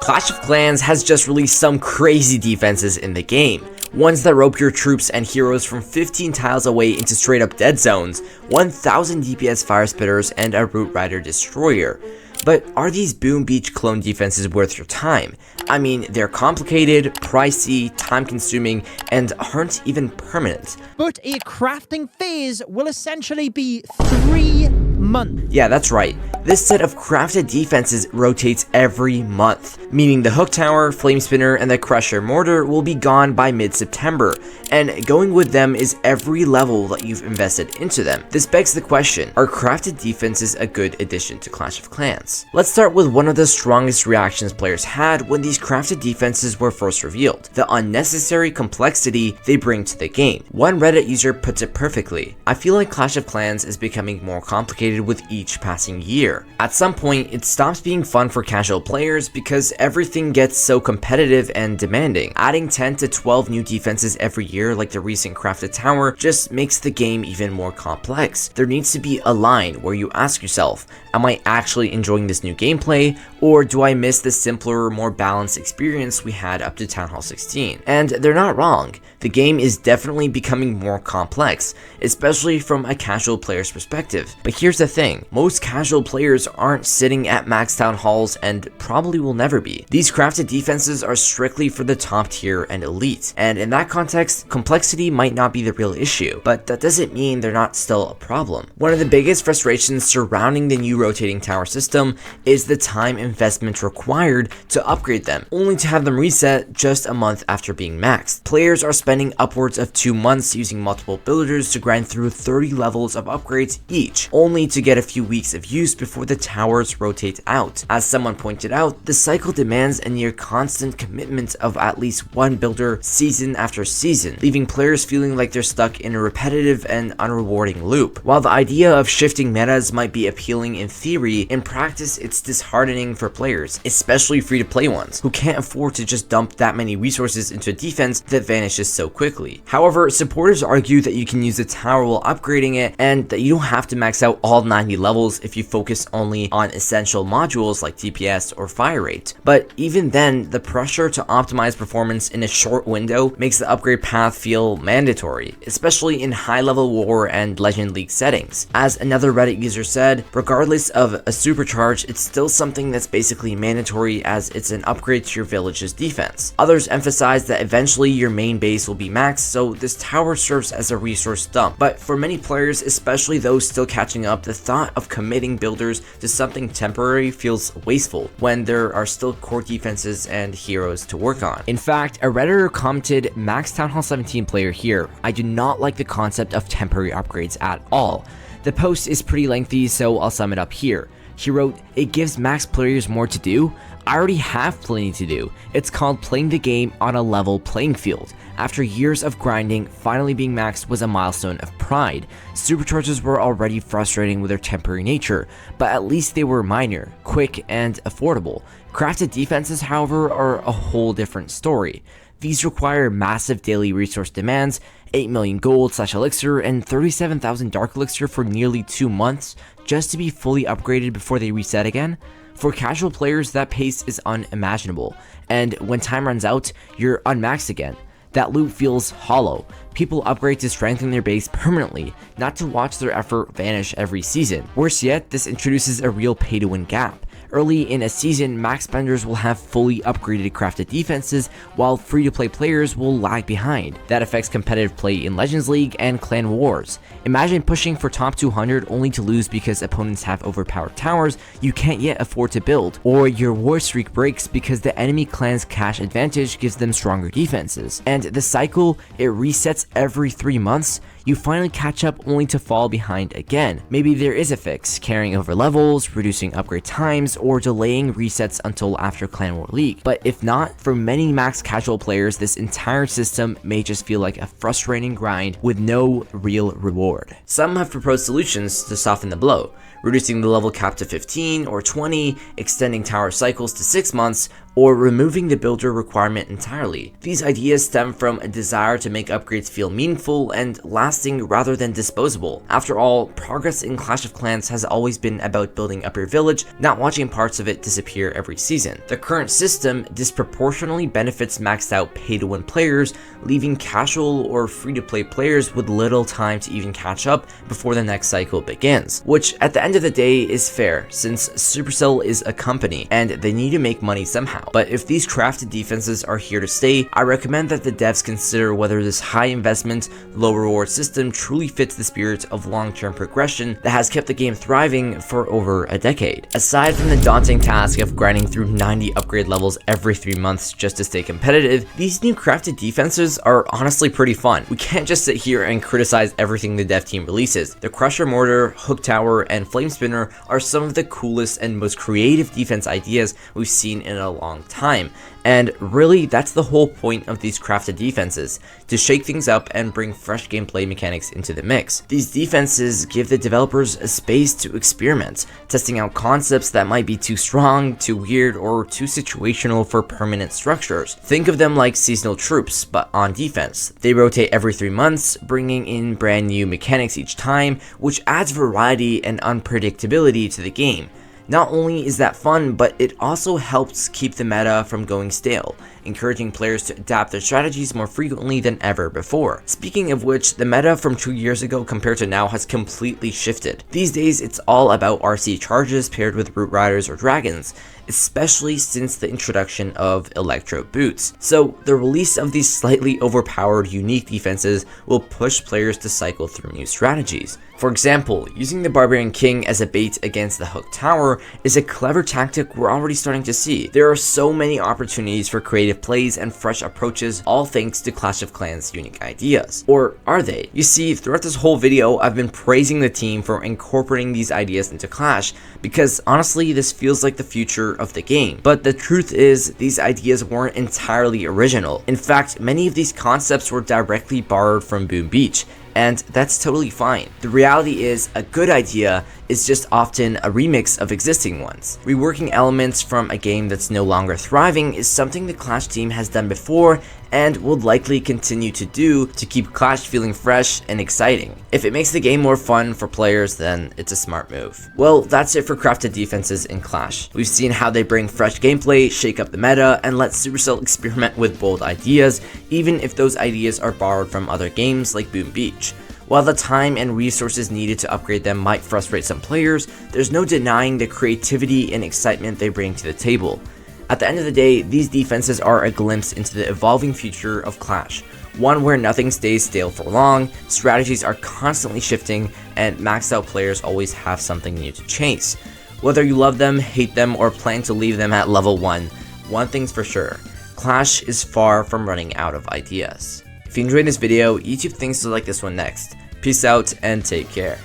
Clash of Clans has just released some crazy defenses in the game. Ones that rope your troops and heroes from 15 tiles away into straight up dead zones, 1000 DPS fire spitters, and a root rider destroyer. But are these BoomBeach Clone defenses worth your time? I mean, they're complicated, pricey, time-consuming, and aren't even permanent. But a crafting phase will essentially be 3 months. Yeah, that's right. This set of crafted defenses rotates every month, meaning the Hook Tower, Flame Spinner, and the Crusher Mortar will be gone by mid-September, and going with them is every level that you've invested into them. This begs the question, are crafted defenses a good addition to Clash of Clans? Let's start with one of the strongest reactions players had when these crafted defenses were first revealed, the unnecessary complexity they bring to the game. One Reddit user puts it perfectly, "I feel like Clash of Clans is becoming more complicated with each passing year. At some point, it stops being fun for casual players because everything gets so competitive and demanding. Adding 10 to 12 new defenses every year like the recent crafted tower just makes the game even more complex. There needs to be a line where you ask yourself, am I actually enjoying this new gameplay, or do I miss the simpler, more balanced experience we had up to Town Hall 16? And they're not wrong. The game is definitely becoming more complex, especially from a casual player's perspective. But here's the thing, most casual players aren't sitting at max town halls and probably will never be. These crafted defenses are strictly for the top tier and elite, and in that context, complexity might not be the real issue, but that doesn't mean they're not still a problem. One of the biggest frustrations surrounding the new rotating tower system is the time investment required to upgrade them, only to have them reset just a month after being maxed. Players are spending upwards of 2 months using multiple builders to grind through 30 levels of upgrades each, only to get a few weeks of use before the towers rotate out. As someone pointed out, the cycle demands a near constant commitment of at least one builder season after season, leaving players feeling like they're stuck in a repetitive and unrewarding loop. While the idea of shifting metas might be appealing in theory, in practice it's disheartening for players, especially free-to-play ones, who can't afford to just dump that many resources into a defense that vanishes so quickly. However, supporters argue that you can use the tower while upgrading it, and that you don't have to max out all 90 levels if you focus only on essential modules like DPS or fire rate. But even then, the pressure to optimize performance in a short window makes the upgrade path feel mandatory, especially in high-level war and Legend League settings. As another Reddit user said, regardless of a supercharge, it's still something that's basically mandatory as it's an upgrade to your village's defense. Others emphasize that eventually your main base will be maxed, so this tower serves as a resource dump. But for many players, especially those still catching up, the thought of committing builders to something temporary feels wasteful when there are still core defenses and heroes to work on. In fact, a Redditor commented, "Max Town Hall 17 player here. I do not like the concept of temporary upgrades at all." The post is pretty lengthy, so I'll sum it up here. He wrote, "It gives max players more to do. I already have plenty to do. It's called playing the game on a level playing field. After years of grinding, finally being maxed was a milestone of pride. Supercharges were already frustrating with their temporary nature, but at least they were minor, quick, and affordable. Crafted defenses, however, are a whole different story. These require massive daily resource demands, 8 million gold / elixir, and 37,000 dark elixir for nearly 2 months just to be fully upgraded before they reset again. For casual players, that pace is unimaginable, and when time runs out, you're unmaxed again. That loop feels hollow. People upgrade to strengthen their base permanently, not to watch their effort vanish every season. Worse yet, this introduces a real pay-to-win gap. Early in a season, max spenders will have fully upgraded crafted defenses, while free-to-play players will lag behind. That affects competitive play in Legends League and Clan Wars. Imagine pushing for top 200 only to lose because opponents have overpowered towers you can't yet afford to build, or your war streak breaks because the enemy clan's cash advantage gives them stronger defenses. And the cycle, it resets every 3 months. You finally catch up only to fall behind again. Maybe there is a fix, carrying over levels, reducing upgrade times, or delaying resets until after Clan War League. But if not, for many max casual players, this entire system may just feel like a frustrating grind with no real reward. Some have proposed solutions to soften the blow, reducing the level cap to 15 or 20, extending tower cycles to 6 months, or removing the builder requirement entirely. These ideas stem from a desire to make upgrades feel meaningful and lasting rather than disposable. After all, progress in Clash of Clans has always been about building up your village, not watching parts of it disappear every season. The current system disproportionately benefits maxed out pay-to-win players, leaving casual or free-to-play players with little time to even catch up before the next cycle begins, which at the end of the day is fair, since Supercell is a company and they need to make money somehow. But if these crafted defenses are here to stay, I recommend that the devs consider whether this high investment, low reward system truly fits the spirit of long-term progression that has kept the game thriving for over a decade. Aside from the daunting task of grinding through 90 upgrade levels every 3 months just to stay competitive, these new crafted defenses are honestly pretty fun. We can't just sit here and criticize everything the dev team releases. The Crusher Mortar, Hook Tower, and Flame Spinner are some of the coolest and most creative defense ideas we've seen in a long time. And really, that's the whole point of these crafted defenses, to shake things up and bring fresh gameplay mechanics into the mix. These defenses give the developers a space to experiment, testing out concepts that might be too strong, too weird, or too situational for permanent structures. Think of them like seasonal troops, but on defense. They rotate every 3 months, bringing in brand new mechanics each time, which adds variety and unpredictability to the game. Not only is that fun, but it also helps keep the meta from going stale, encouraging players to adapt their strategies more frequently than ever before. Speaking of which, the meta from 2 years ago compared to now has completely shifted. These days, it's all about RC charges paired with Root Riders or Dragons, especially since the introduction of Electro Boots. So the release of these slightly overpowered unique defenses will push players to cycle through new strategies. For example, using the Barbarian King as a bait against the Hook Tower is a clever tactic we're already starting to see. There are so many opportunities for creative plays and fresh approaches, all thanks to Clash of Clans' unique ideas. Or are they? You see, throughout this whole video, I've been praising the team for incorporating these ideas into Clash, because honestly, this feels like the future of the game. But the truth is, these ideas weren't entirely original. In fact, many of these concepts were directly borrowed from BoomBeach, and that's totally fine. The reality is, a good idea is just often a remix of existing ones. Reworking elements from a game that's no longer thriving is something the Clash team has done before and will likely continue to do to keep Clash feeling fresh and exciting. If it makes the game more fun for players, then it's a smart move. Well, that's it for crafted defenses in Clash. We've seen how they bring fresh gameplay, shake up the meta, and let Supercell experiment with bold ideas, even if those ideas are borrowed from other games like BoomBeach. While the time and resources needed to upgrade them might frustrate some players, there's no denying the creativity and excitement they bring to the table. At the end of the day, these defenses are a glimpse into the evolving future of Clash, one where nothing stays stale for long, strategies are constantly shifting, and maxed out players always have something new to chase. Whether you love them, hate them, or plan to leave them at level 1, one thing's for sure, Clash is far from running out of ideas. If you enjoyed this video, YouTube thinks to like this one next. Peace out and take care.